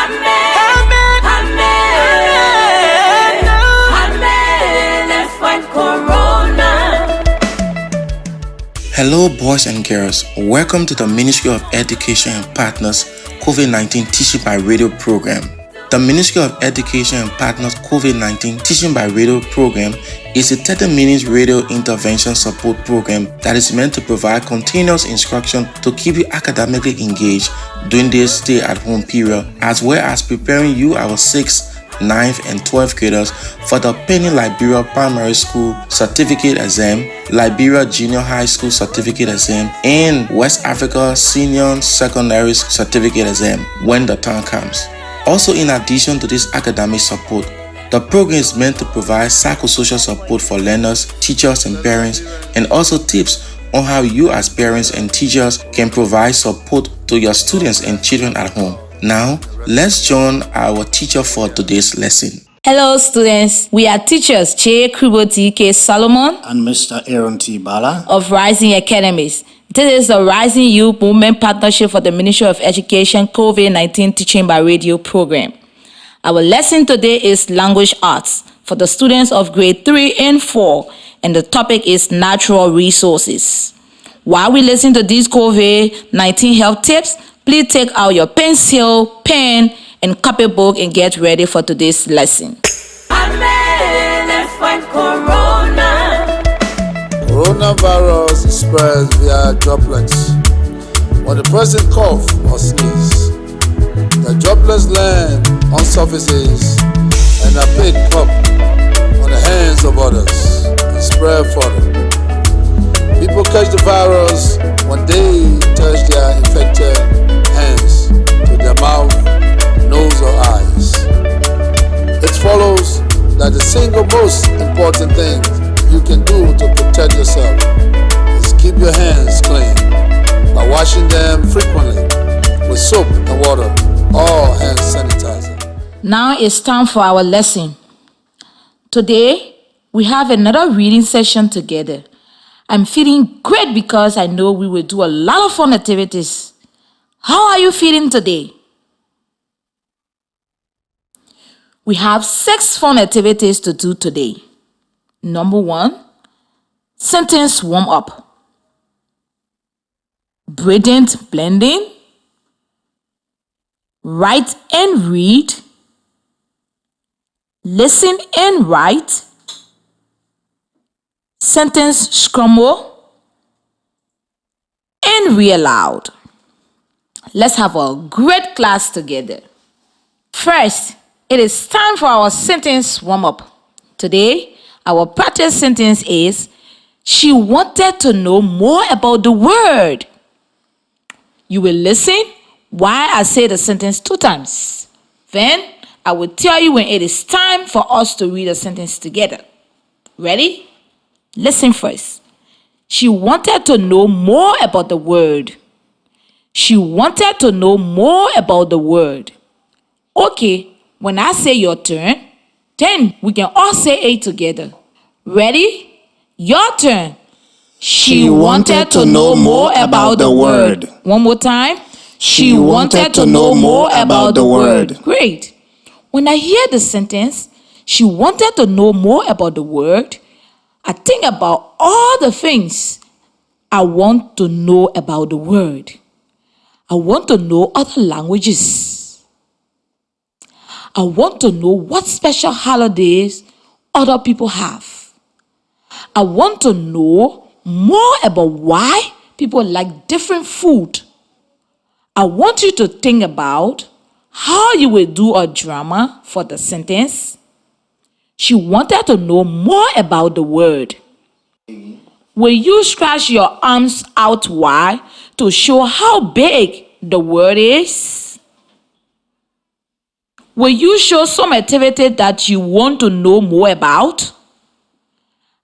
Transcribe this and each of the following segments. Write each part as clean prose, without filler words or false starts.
Amen. Amen. Amen. Let's fight Corona. Hello, boys and girls. Welcome to the Ministry of Education and Partners COVID-19 Teaching by Radio program. The Ministry of Education and Partners COVID-19 Teaching by Radio program is a 30-minute radio intervention support program that is meant to provide continuous instruction to keep you academically engaged during this stay-at-home period, as well as preparing you, our 6th, 9th, and 12th graders for the pending Liberia Primary School Certificate Exam, Liberia Junior High School Certificate Exam, and West Africa Senior Secondary Certificate Exam when the time comes. Also, in addition to this academic support, the program is meant to provide psychosocial support for learners, teachers, and parents, and also tips on how you as parents and teachers can provide support to your students and children at home. Now, let's join our teacher for today's lesson. Hello students, we are teachers Crumble T.K. Solomon and Mr. Aaron T. Bala of Rising Academies. This is the Rising Youth Movement Partnership for the Ministry of Education COVID-19 Teaching by Radio program. Our lesson today is Language Arts for the students of grade 3 and 4, and the topic is Natural Resources. While we listen to these COVID-19 health tips, please take out your pencil, pen, and copybook and get ready for today's lesson. Amen. Let's fight Corona. Coronavirus spreads via droplets. When the person coughs or sneezes, the droplets land on surfaces and are picked up on the hands of others and spread further. People catch the virus when they touch their infected hands to their mouth, nose, or eyes. It follows that the single most important thing you can do to protect yourself is keep your hands clean by washing them frequently with soap and water or hand sanitizer. Now it's time for our lesson. Today, we have another reading session together. I'm feeling great because I know we will do a lot of fun activities. How are you feeling today? We have 6 fun activities to do today. Number 1, sentence warm up. Breathing, blending. Write and read. Listen and write. Sentence scramble. And read aloud. Let's have a great class together. First, it is time for our sentence warm-up. Today, our practice sentence is, she wanted to know more about the word. You will listen while I say the sentence 2 times. Then, I will tell you when it is time for us to read the sentence together. Ready? Listen first. She wanted to know more about the word. She wanted to know more about the word. Okay, when I say your turn, then we can all say it together. Ready? Your turn. She wanted to know more about the word. One more time. She wanted to know more about the word. Great. When I hear the sentence, she wanted to know more about the word, I think about all the things I want to know about the word. I want to know other languages. I want to know what special holidays other people have. I want to know more about why people like different food. I want you to think about how you will do a drama for the sentence. She wanted to know more about the word. Will you stretch your arms out wide to show how big the word is? Will you show some activity that you want to know more about?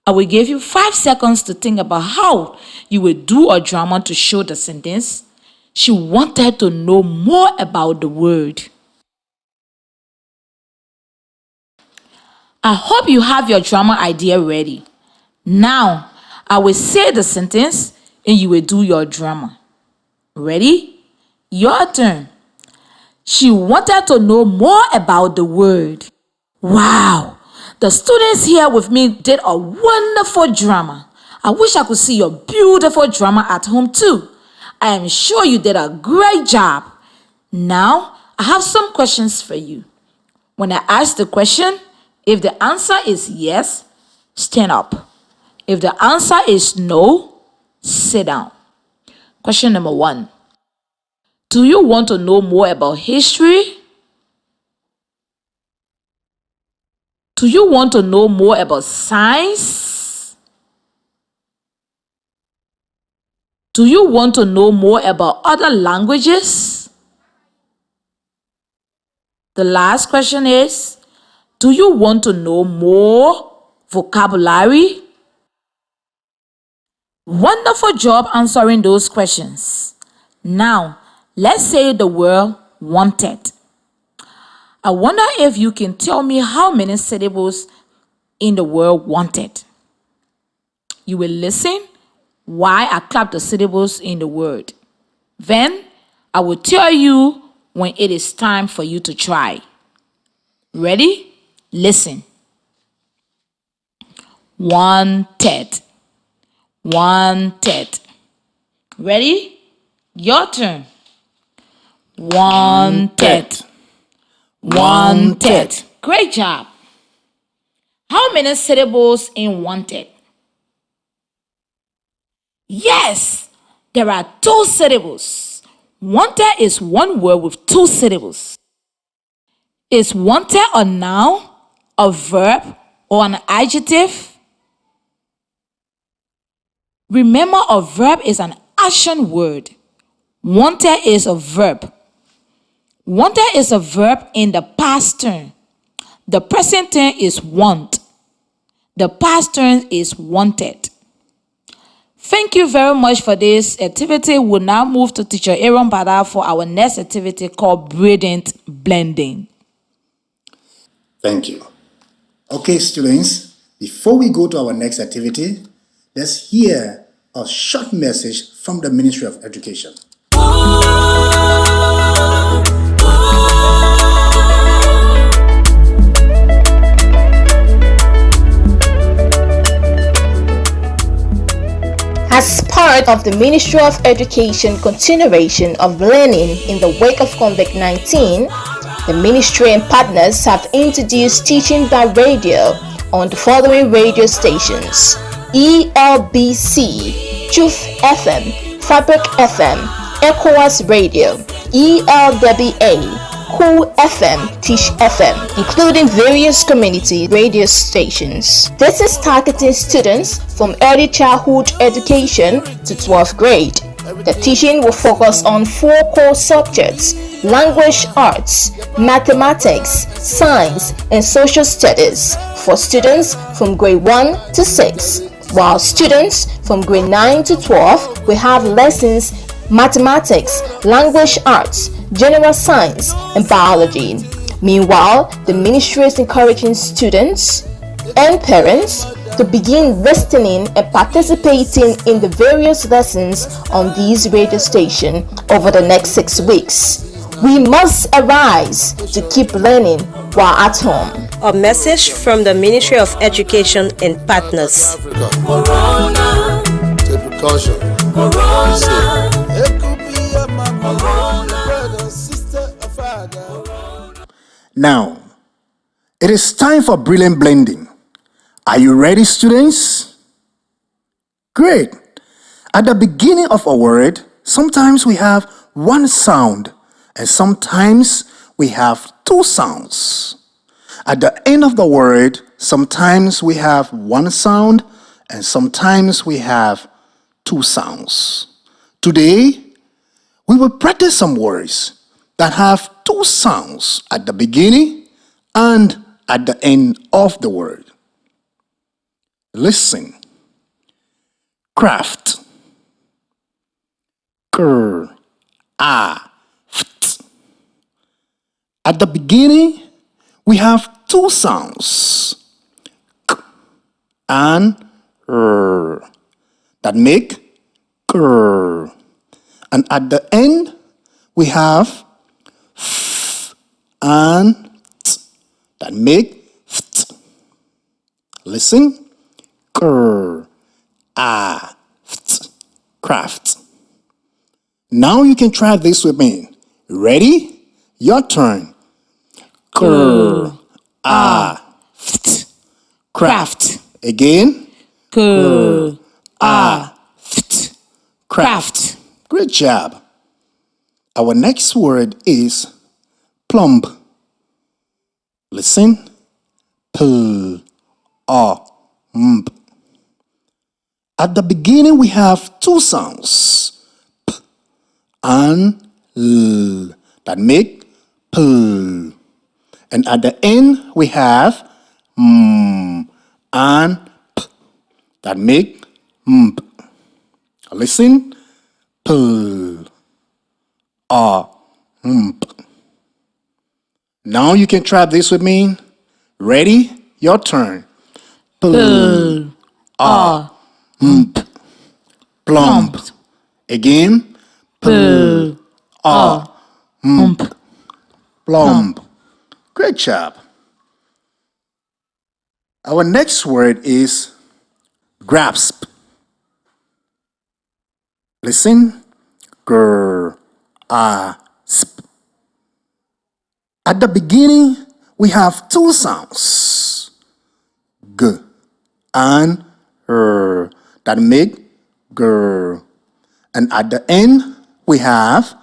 I will give you 5 seconds to think about how you will do a drama to show the sentence. She wanted to know more about the word. I hope you have your drama idea ready. Now, I will say the sentence and you will do your drama. Ready? Your turn. She wanted to know more about the word. Wow! The students here with me did a wonderful drama. I wish I could see your beautiful drama at home too. I am sure you did a great job. Now, I have some questions for you. When I ask the question, if the answer is yes, stand up. If the answer is no, sit down. Question number 1. Do you want to know more about history? Do you want to know more about science? Do you want to know more about other languages? The last question is, do you want to know more vocabulary? Wonderful job answering those questions. Now, let's say the word wanted. I wonder if you can tell me how many syllables in the word wanted. You will listen while I clap the syllables in the word. Then, I will tell you when it is time for you to try. Ready? Listen. Wanted. Wanted. Ready? Your turn. Wanted. Wanted. Great job. How many syllables in wanted? Yes, there are 2 syllables. Wanted is one word with 2 syllables. Is wanted a noun, a verb, or an adjective? Remember, a verb is an action word. Wanted is a verb. Wanted is a verb in the past tense. The present tense is want. The past tense is wanted. Thank you very much for this activity. We'll now move to Teacher Aaron Bada for our next activity called Brilliant Blending. Thank you. Okay, students, before we go to our next activity, let's hear a short message from the Ministry of Education. As part of the Ministry of Education continuation of learning in the wake of COVID-19, the Ministry and partners have introduced teaching by radio on the following radio stations: ELBC, Truth FM, Fabric FM, ECOWAS Radio, ELWA, Cool FM, Tish FM, including various community radio stations. This is targeting students from early childhood education to 12th grade. The teaching will focus on 4 core subjects: language arts, mathematics, science, and social studies for students from grade 1 to 6, while students from grade 9 to 12 will have lessons mathematics, language arts, general science, and biology. Meanwhile, the ministry is encouraging students and parents to begin listening and participating in the various lessons on these radio stations over the next 6 weeks. We must arise to keep learning while at home. A message from the Ministry of Education and partners. Corona. Take precaution. Corona. It could be a mama, brother, sister, a father. Now, it is time for brilliant blending. Are you ready, students? Great. At the beginning of a word, sometimes we have one sound, and sometimes we have 2 sounds. At the end of the word, sometimes we have one sound, and sometimes we have 2 sounds. Today, we will practice some words that have 2 sounds at the beginning and at the end of the word. Listen. Craft. Craft. At the beginning, we have 2 sounds, k and r, that make grr. And at the end, we have f and t, that make ft. Listen. Ker, ah, ft, craft. Now you can try this with me. Ready? Your turn. Ker, ah, ft, craft. Again. Ker, ah, ft, Craft. Great job. Our next word is plumb. Listen. P, a, m. At the beginning, we have two sounds, p and l, that make p. And at the end, we have m and p, that make m. Listen. P, a, m. Now you can try this with me. Ready? Your turn. P, a, m. Plump. Again. P, a, m. Plump. Great job. Our next word is grasp. Listen. Grasp. At the beginning, we have two sounds, g and r, that make grr. And at the end, we have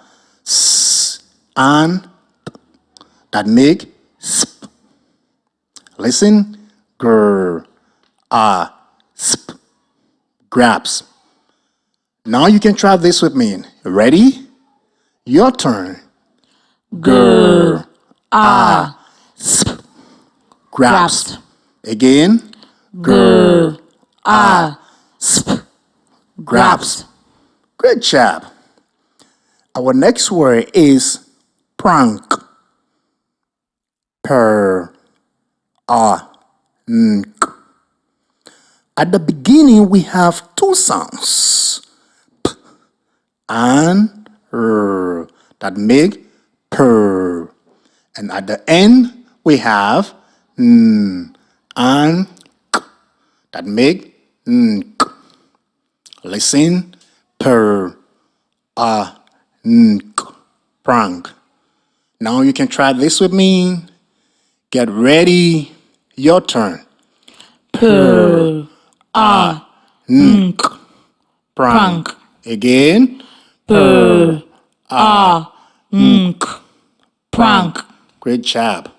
s and p, that make sp. Listen. Grr, sp, grasp. Now you can try this with me. Ready? Your turn. Grr, sp, grasp. Again. Grr, sp, grasp. Great job. Our next word is prank. Per, nk. At the beginning, we have two sounds, p and r, that make purr. And at the end, we have n and k, that make nk. Listen. Per, nk, prank. Now you can try this with me. Get ready. Your turn. per, Nk, prank. Again. per, nk, prank. Great job.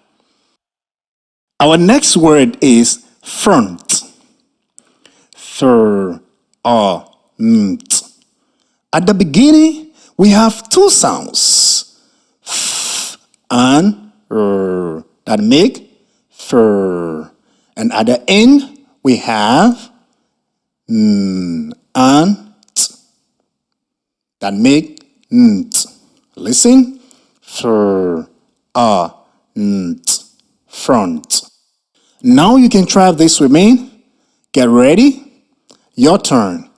Our next word is front. Thur, nt. At the beginning, we have two sounds, f and r, that make fur. And at the end, we have n and t, that make nt. Listen. Fur, nt, front. Now you can try this with me. Get ready. Your turn.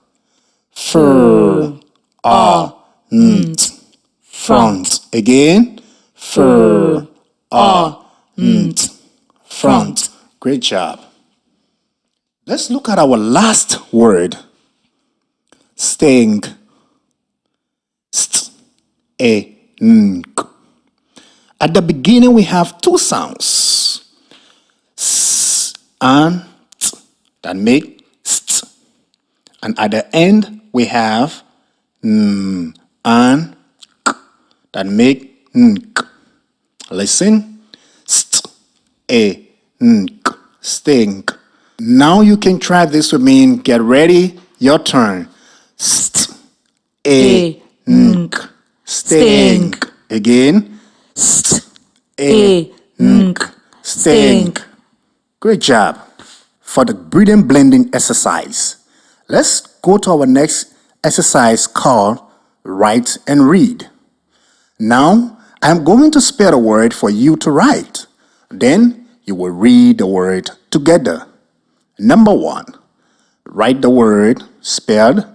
Fur, nt, front. Again. Fur, nt, front. Great job. Let's look at our last word. Sting. St, a, nk. At the beginning, we have two sounds, s and t, that make st. And at the end, we have n and k, that make nk. Listen. St, a, nk, stink. Now you can try this with me. Get ready. Your turn. St, a, nk, stink. Again. St, a, nk, stink. Great job. For the breathing blending exercise, let's go to our next exercise called write and read. Now, I'm going to spell a word for you to write. Then you will read the word together. Number 1, write the word spelled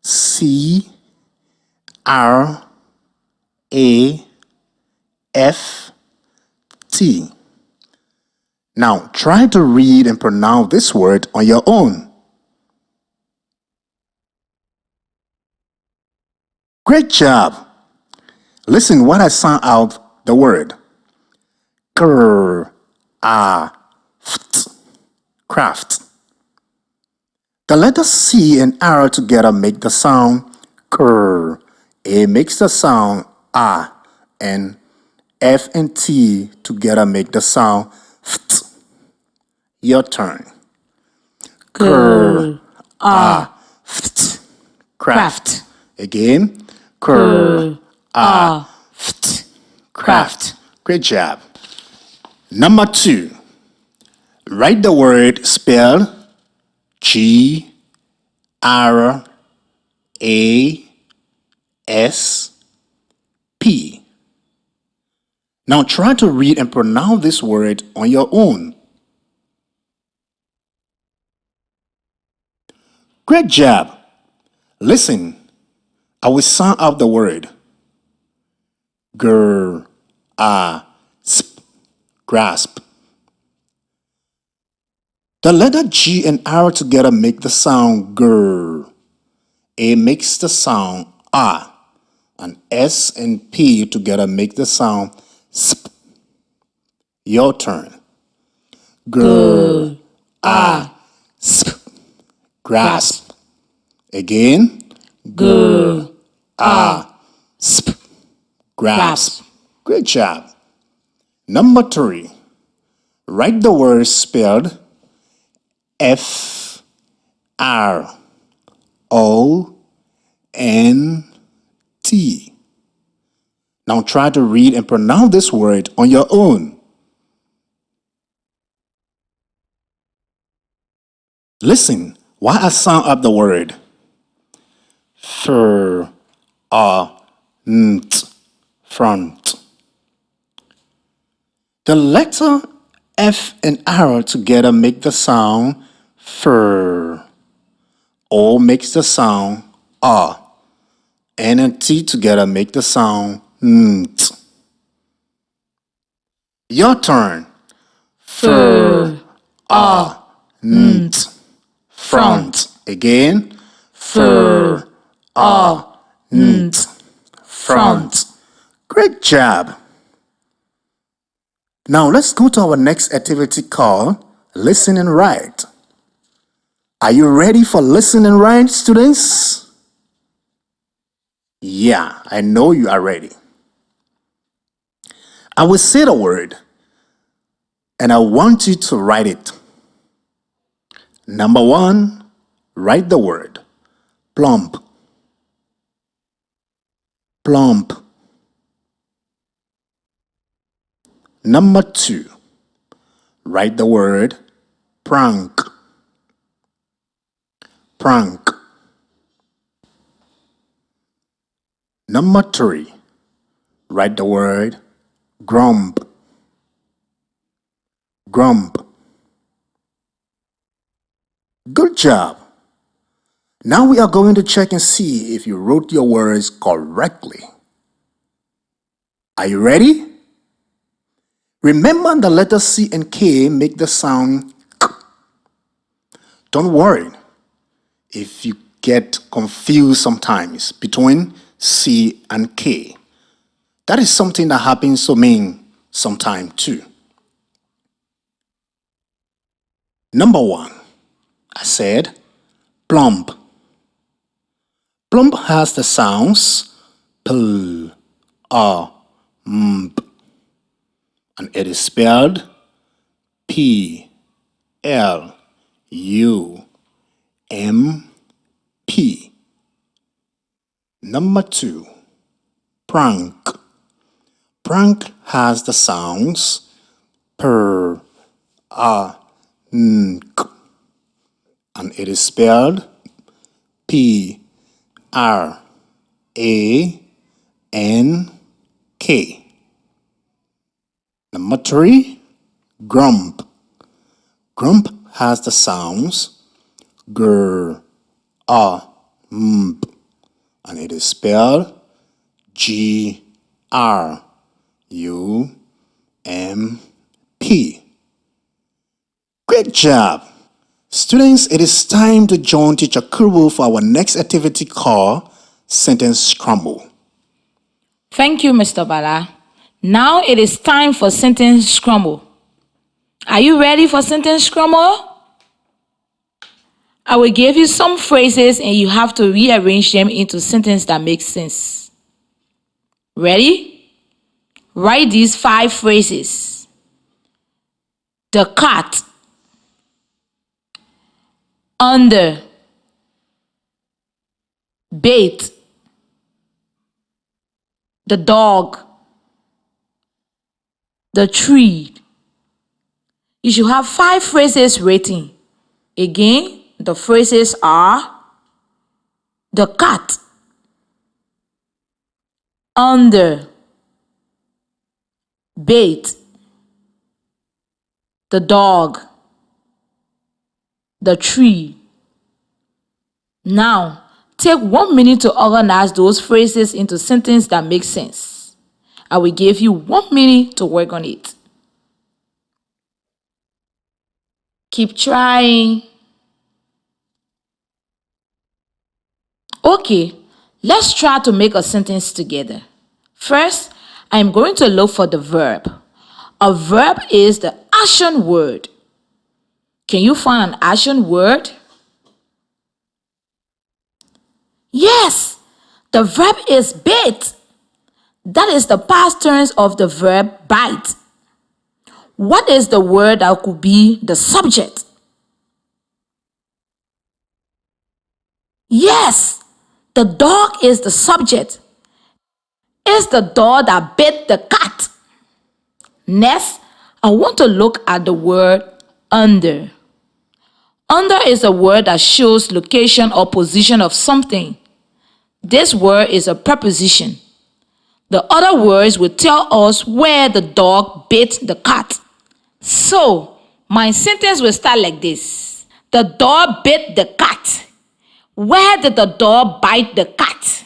C R A F T. Now try to read and pronounce this word on your own. Great job! Listen what I sound out the word. Craft. Craft. The letter C and R together make the sound cr. A makes the sound ah, and F and T together make the sound ft. Your turn. Cr. Ft. Craft. Again. Cr. Ft. Craft. Great job. Number 2. Write the word spelled G R A S P. Now try to read and pronounce this word on your own. Great job. Listen, I will sound out the word. Sp. Grasp. The letter G and R together make the sound gr. A makes the sound ah, and S and P together make the sound sp. Your turn. Sp. Grasp. Again. Sp. Grasp. Great job. Number 3. Write the word spelled F R O N T. Now try to read and pronounce this word on your own. Listen while I sound up the word. Front. The letter F and R together make the sound fur. O makes the sound ah. N and T together make the sound nt. Your turn. Front. Again. Front. Great job. Now let's go to our next activity called Listen and Write. Are you ready for Listen and Write, students? Yeah, I know you are ready. I will say the word and I want you to write it. Number 1, write the word plump. Plump. Number 2, write the word prank. Prank. Number 3, write the word grump. Grump. Good job. Now we are going to check and see if you wrote your words correctly. Are you ready? Remember the letters C and K make the sound K. Don't worry if you get confused sometimes between C and K. That is something that happens to me sometime too. Number 1, I said plump. Plump has the sounds P, R, M, and it is spelled P, L, U, M, P. Number 2, prank. Prank has the sounds per, nk, and it is spelled P, R, A, N, K. Number 3, grump. Grump has the sounds gr, m, and it is spelled G, R, U, M, Great job. Students, it is time to join Teacher Crumble for our next activity called Sentence Crumble. Thank you, Mr. Bala. Now it is time for sentence crumble. Are you ready for sentence crumble? I will give you some phrases and you have to rearrange them into sentences that make sense. Ready? Write these 5 phrases. The cat. Under. Bait. The dog. The tree. You should have 5 phrases written. Again, the phrases are the cat, under, bait, the dog, the tree. Now, take 1 minute to organize those phrases into sentences that make sense. I will give you 1 minute to work on it. Keep trying. Okay, let's try to make a sentence together. First, I'm going to look for the verb. A verb is the action word. Can you find an action word? Yes, the verb is bait. That is the past tense of the verb bite. What is the word that could be the subject? Yes, the dog is the subject. It's the dog that bit the cat. Next, I want to look at the word under. Under is a word that shows location or position of something. This word is a preposition. The other words will tell us where the dog bit the cat. So, my sentence will start like this. The dog bit the cat. Where did the dog bite the cat?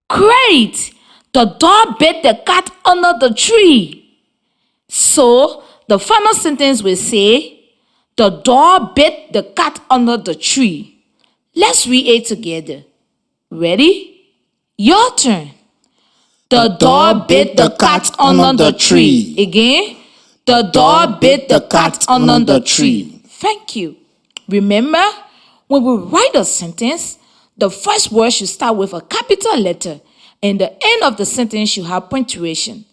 Great! The dog bit the cat under the tree. So, the final sentence will say, the dog bit the cat under the tree. Let's read it together. Ready? Your turn. The dog bit the cat under the tree. Again. The dog bit the cat under the tree. Thank you. Remember, when we write a sentence, the first word should start with a capital letter and the end of the sentence should have punctuation.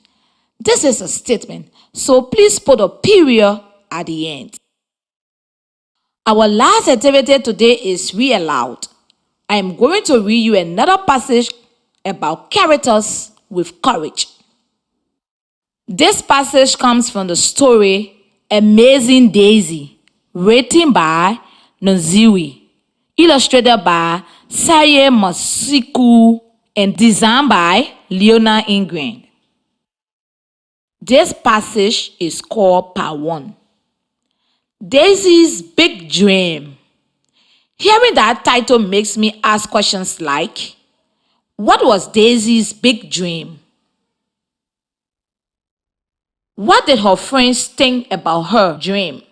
This is a statement, so please put a period at the end. Our last activity today is read aloud. I am going to read you another passage about characters with courage. This passage comes from the story Amazing Daisy, written by Nziwi, illustrated by Saye Masiku, and designed by Leona Ingrid. This passage is called Part 1. Daisy's Big Dream. Hearing that title makes me ask questions like, what was Daisy's big dream? What did her friends think about her dream?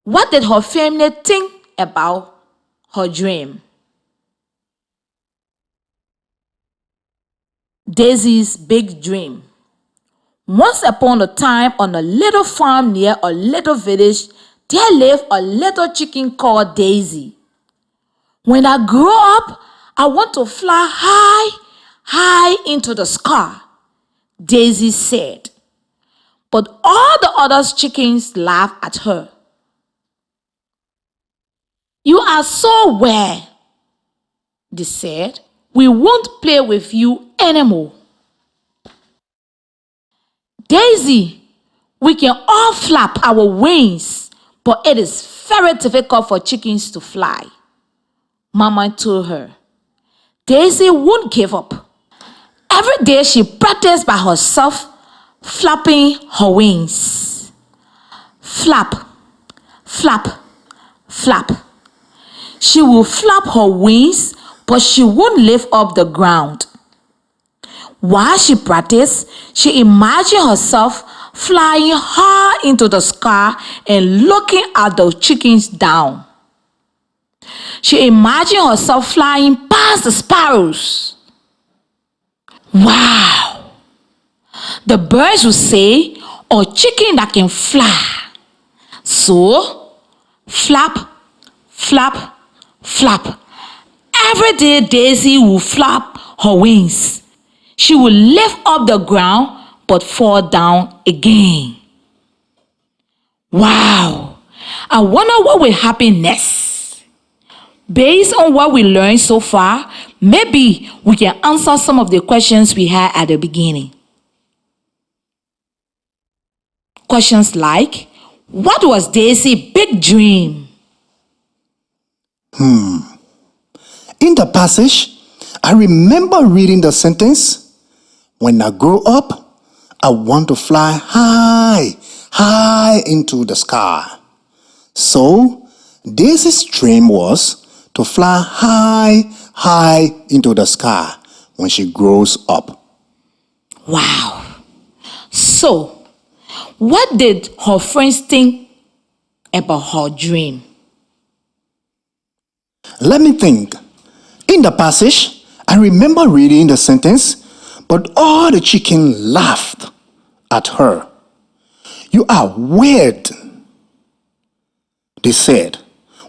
What did her family think about her dream? Daisy's big dream. Once upon a time, on a little farm near a little village, there lived a little chicken called Daisy. When I grow up, I want to fly high into the sky, Daisy said. But all the other chickens laughed at her. You are so weird, they said. We won't play with you anymore. Daisy, we can all flap our wings, but it is very difficult for chickens to fly, Mama told her. Daisy won't give up. Every day she practiced by herself, flapping her wings. Flap, flap, flap. She will flap her wings, but she won't lift up the ground. While she practiced, she imagined herself flying high into the sky and looking at the chickens down. She imagined herself flying past the sparrows. Wow! The birds would say, "A chicken that can fly." So, flap, flap, flap. Every day Daisy would flap her wings. She would lift up the ground but fall down again. Wow! I wonder what will happen next. Based on what we learned so far, maybe we can answer some of the questions we had at the beginning. Questions like, what was Daisy's big dream? In the passage, I remember reading the sentence, "When I grow up, I want to fly high, high into the sky." So, Daisy's dream was to fly high, high into the sky when she grows up. Wow. So, what did her friends think about her dream? Let me think. In the passage, I remember reading the sentence, "But all the chickens laughed at her." "You are weird," they said.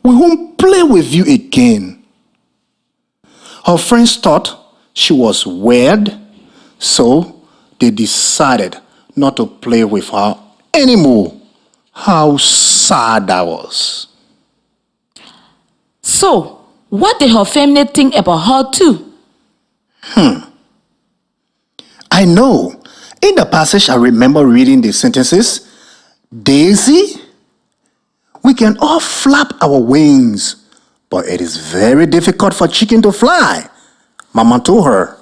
"We won't play with you again." Her friends thought she was weird, so they decided not to play with her anymore. How sad that was. So, what did her family think about her too? I know. In the passage, I remember reading the sentences, "Daisy, we can all flap our wings, but it is very difficult for chicken to fly," Mama told her.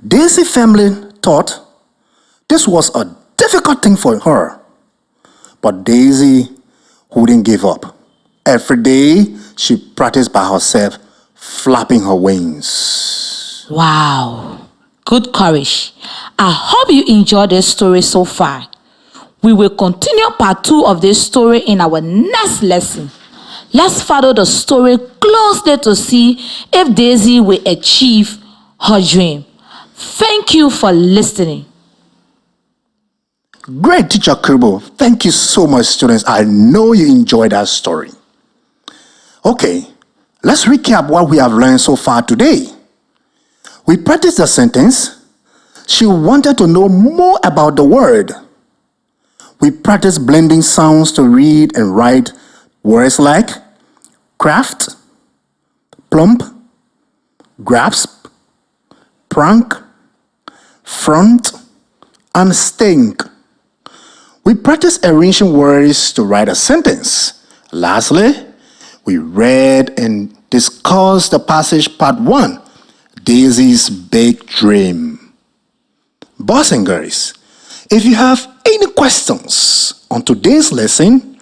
Daisy's family thought this was a difficult thing for her, but Daisy wouldn't give up. Every day, she practiced by herself, flapping her wings. Wow. Good courage. I hope you enjoyed this story so far. We will continue part 2 of this story in our next lesson. Let's follow the story closely to see if Daisy will achieve her dream. Thank you for listening. Great, Teacher Crumble. Thank you so much, students. I know you enjoyed that story. Okay, let's recap what we have learned so far today. We practiced the sentence, "She wanted to know more about the word." We practiced blending sounds to read and write words like craft, plump, grasp, prank, front, and stink. We practiced arranging words to write a sentence. Lastly, we read and discussed the passage part 1, Daisy's big dream. Boys and girls, if you have any questions on today's lesson,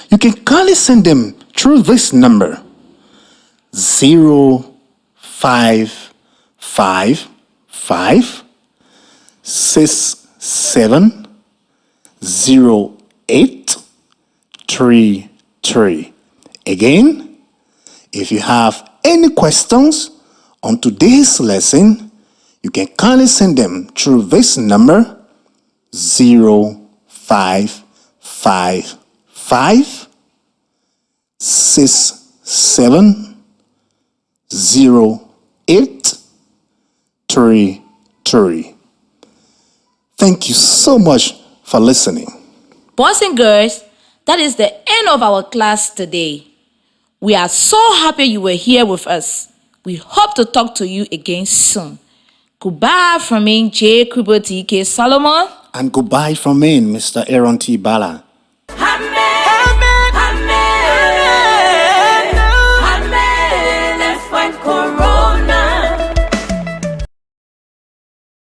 you can kindly send them through this number, 0555670833. Again, if you have any questions on today's lesson, you can kindly send them through this number, 0555670833. Thank you so much for listening. Boys and girls, that is the end of our class today. We are so happy you were here with us. We hope to talk to you again soon. Goodbye from me, J. Crumble TK Solomon. And goodbye from me, Mr. Aaron T. Bala.